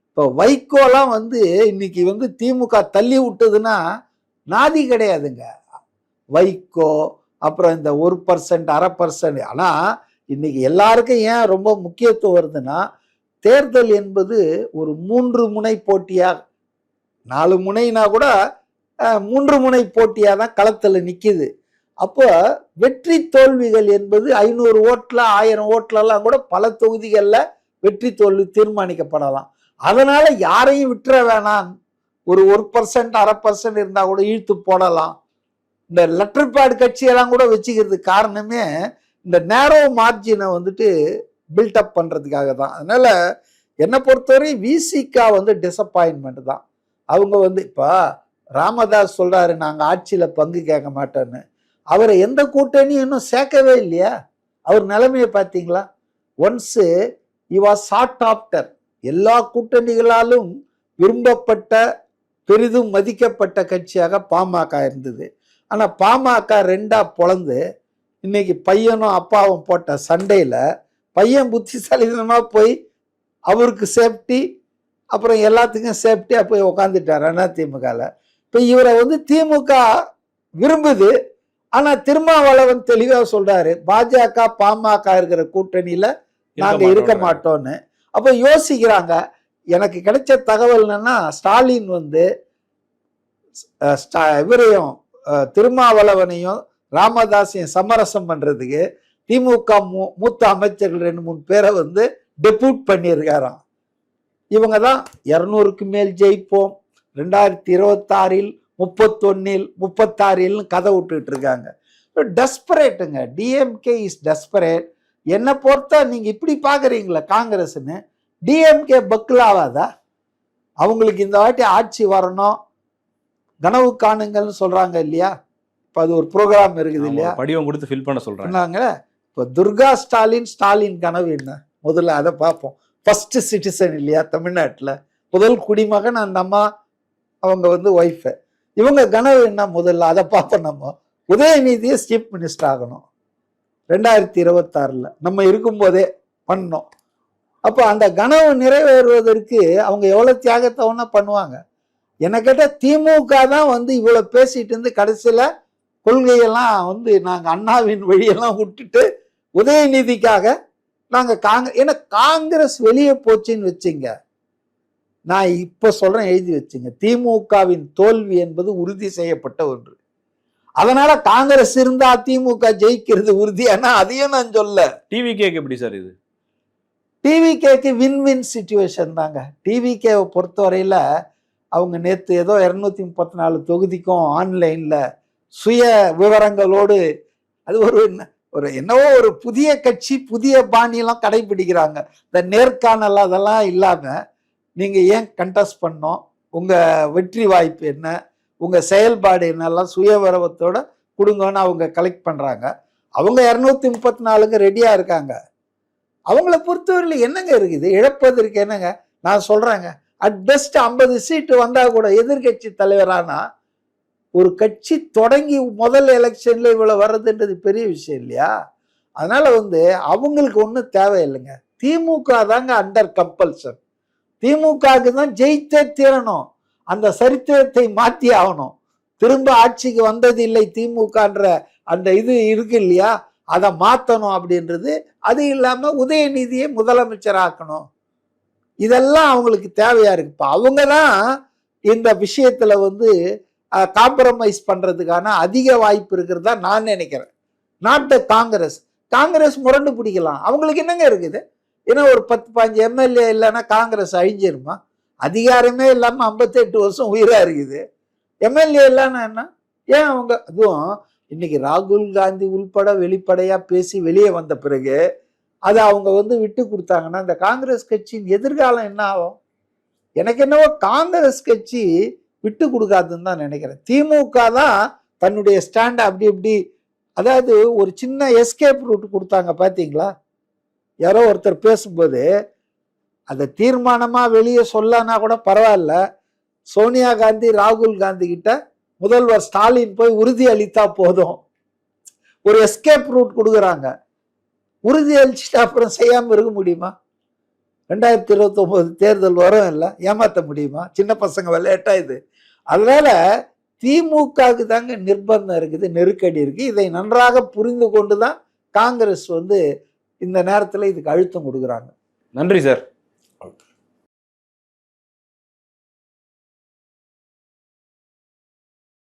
இப்போ வைகோலாம் வந்து இன்னைக்கு வந்து திமுக தள்ளி விட்டதுன்னா நாதி கிடையாதுங்க. வைகோ அப்புறம் இந்த 1% 1/2%. ஆனா இன்னைக்கு எல்லாருக்கும் ஏன் ரொம்ப முக்கியத்துவம் வருதுன்னா, தேர்தல் என்பது ஒரு 3 முனை போட்டியா, 4 முனைனா கூட 3 முனை போட்டியா தான் களத்துல நிக்குது. அப்போ வெற்றி தோல்விகள் என்பது 500 ஓட்டுல 1000 ஓட்டுலலாம் கூட பல தொகுதிகளில் வெற்றி தோல்வி தீர்மானிக்கப்படலாம். அதனால யாரையும் விட்டுற வேணாம், ஒரு 1% 1/2% இருந்தா கூட இழுத்து போடலாம். இந்த லெட்டர் பேட் கட்சியெல்லாம் கூட வச்சுக்கிறது காரணமே இந்த நேரோ மார்ஜினை வந்துட்டு பில்டப் பண்றதுக்காக தான். அதனால என்னை பொறுத்தவரை விசிகா வந்து டிசப்பாயின்மெண்ட் தான். அவங்க வந்து இப்போ ராமதாஸ் சொல்றாரு நாங்கள் ஆட்சியில் பங்கு கேட்க மாட்டோன்னு, அவரை எந்த கூட்டணியும் இன்னும் சேர்க்கவே இல்லையா? அவர் நிலைமையை பார்த்தீங்களா? ஒன்ஸு வாஸ் சாட் ஆஃப்டர், எல்லா கூட்டணிகளாலும் விரும்பப்பட்ட பெரிதும் மதிக்கப்பட்ட கட்சியாக பாமக இருந்தது. ஆனால் பாமக 2ஆ பொளந்து இன்னைக்கு பையனும் அப்பாவும் போட்ட சண்டையில் பையன் புத்திசாலித்தனமாக போய் அவருக்கு சேஃப்டி அப்புறம் எல்லாத்துக்கும் சேஃப்டியாக போய் உக்காந்துட்டார் அதிமுகவில். இப்போ இவரை வந்து திமுக விரும்புது. ஆனால் திருமாவளவன் தெளிவாக சொல்றாரு, பாஜக பாமக இருக்கிற கூட்டணியில் நாங்கள் இருக்க மாட்டோன்னு. அப்போ யோசிக்கிறாங்க. எனக்கு கிடைச்ச தகவல் என்னன்னா, ஸ்டாலின் வந்து இவரையும் திருமாவளவனையும் ராமதாஸையும் சமரசம் பண்றதுக்கு திமுக மூத்த அமைச்சர்கள் 2-3 பேரை வந்து டெபூட் பண்ணியிருக்காராம். இவங்க தான் 200க்கு மேல் ஜெயிப்போம், 2026 31 36 கதை விட்டுட்டு இருக்காங்க. டெஸ்பரேட்டுங்க. DMK is desperate. என்னை பொறுத்தா நீங்க இப்படி பாக்குறீங்களா காங்கிரஸ்ன்னு, டிஎம்கே பக்லாவாதா? அவங்களுக்கு இந்த வாட்டி ஆட்சி வரணும், கனவு காணுங்கள்னு சொல்றாங்க இல்லையா? இப்போ அது ஒரு ப்ரோக்ராம் இருக்குது இல்லையா, படிவம் கொடுத்து ஃபில் பண்ண சொல்றாங்க. இப்போ துர்கா ஸ்டாலின் கனவு என்ன? முதல்ல அதை பார்ப்போம். ஃபர்ஸ்ட் சிட்டிசன் இல்லையா தமிழ்நாட்டில், முதல் குடிமகன் அந்த அம்மா, அவங்க வந்து ஒய்ஃபு. இவங்க கனவு என்ன முதல்ல அதை பார்ப்போம். நம்ம உதயநிதியை சீஃப் மினிஸ்டர் ஆகணும் 2026 நம்ம இருக்கும்போதே பண்ணோம். அப்போ அந்த கனவு நிறைவேறுவதற்கு அவங்க எவ்வளோ தியாகத்தை ஒன்றா பண்ணுவாங்க. என்ன கேட்டால் திமுக தான் வந்து இவ்வளோ பேசிட்டு இருந்து கடைசியில் கொள்கையெல்லாம் வந்து நாங்கள் அண்ணாவின் வழியெல்லாம் விட்டுட்டு உதயநிதிக்காக நாங்கள் ஏன்னா காங்கிரஸ் வெளியே போச்சுன்னு வச்சுங்க, நான் இப்போ சொல்கிறேன் எழுதி வச்சுங்க, திமுகவின் தோல்வி என்பது உறுதி செய்யப்பட்ட ஒன்று. அதனால காங்கிரஸ் இருந்தா திமுக ஜெயிக்கிறது உறுதியானா அதையும் நான் சொல்ல. டிவிகேக்கு எப்படி சார் இது? டிவிகேக்கு வின் சிச்சுவேஷன் தாங்க. டிவிகேவை பொறுத்தவரையில் அவங்க நேற்று ஏதோ 234 தொகுதிக்கும் ஆன்லைனில் சுய விவரங்களோடு, அது ஒரு ஒரு என்னவோ ஒரு புதிய கட்சி புதிய பாணியெல்லாம் கடைபிடிக்கிறாங்க. இந்த நேர்காணல் அதெல்லாம் இல்லாம நீங்க ஏன் கண்டெஸ்ட் பண்ணோம், உங்க வெற்றி வாய்ப்பு என்ன, உங்க செயல்பாடு என்னெல்லாம் சுயவரவத்தோட கொடுங்கன்னு அவங்க கலெக்ட் பண்றாங்க. அவங்க 234ங்க ரெடியா இருக்காங்க. அவங்கள பொறுத்தவரையில் என்னங்க இருக்குது இழப்பதற்கு? என்னங்க நான் சொல்றேங்க, அட் பெஸ்ட் 50 சீட்டு வந்தா கூட எதிர்கட்சி தலைவரானா ஒரு கட்சி தொடங்கி முதல் எலெக்ஷன்ல இவ்வளவு வர்றதுன்றது பெரிய விஷயம் இல்லையா? அதனால அவங்களுக்கு ஒன்றும் தேவையில்லைங்க. திமுக தாங்க அண்டர் கம்பல்சன். திமுகவுக்கு தான் ஜெயித்தே தீரணும். அந்த சரித்திரத்தை மாற்றி ஆகணும். திரும்ப ஆட்சிக்கு வந்தது இல்லை திமுகன்ற அந்த இது இருக்கு இல்லையா, அதை மாற்றணும் அப்படின்றது. அது இல்லாம உதயநிதியை முதலமைச்சர் ஆக்கணும். இதெல்லாம் அவங்களுக்கு தேவையா இருக்கு. இப்போ அவங்க தான் இந்த விஷயத்துல காம்ப்ரமைஸ் பண்றதுக்கான அதிக வாய்ப்பு இருக்கிறதா நான் நினைக்கிறேன். Not the Congress. காங்கிரஸ் முரண்டு பிடிக்கலாம், அவங்களுக்கு என்னங்க இருக்குது? ஏன்னா ஒரு 10-15 எம்எல்ஏ இல்லைன்னா காங்கிரஸ் அழிஞ்சிருமா? அதிகாரமே இல்லாம 58 வருஷம் உயிரா இருக்குது. எம்எல்ஏ இல்லைன்னா என்ன? ஏன் அவங்க அதுவும் இன்னைக்கு ராகுல் காந்தி உள்பட வெளிப்படையா பேசி வெளியே வந்த பிறகு அதை அவங்க விட்டு கொடுத்தாங்கன்னா இந்த காங்கிரஸ் கட்சியின் எதிர்காலம் என்ன ஆகும்? எனக்கு என்னவோ காங்கிரஸ் கட்சி விட்டு கொடுக்காதுன்னு தான் நினைக்கிறேன். திமுக தான் தன்னுடைய ஸ்டாண்ட் அப்படி இப்படி, அதாவது ஒரு சின்ன எஸ்கேப் ரூட் கொடுத்தாங்க பாத்தீங்களா? யாரோ ஒருத்தர் பேசும்போது அதை தீர்மானமா வெளியே சொல்லனா கூட பரவாயில்ல, சோனியா காந்தி ராகுல் காந்தி கிட்ட முதல்வர் ஸ்டாலின் போய் உறுதி அளித்தா போதும். ஒரு எஸ்கேப் ரூட் கொடுக்குறாங்க. உறுதி அளிச்சுட்டு அப்புறம் செய்யாம இருக்க முடியுமா? 2029 தேர்தல் வரும், இல்லை ஏமாற்ற முடியுமா? சின்ன பசங்க விளையாட்டா இது. அதனால திமுகவுக்கு தாங்க நிர்பந்தம் இருக்குது, நெருக்கடி இருக்கு. இதை நன்றாக புரிந்து கொண்டுதான் காங்கிரஸ் இந்த நேரத்தில் இதுக்கு அழுத்தம் கொடுக்குறாங்க. நன்றி சார்.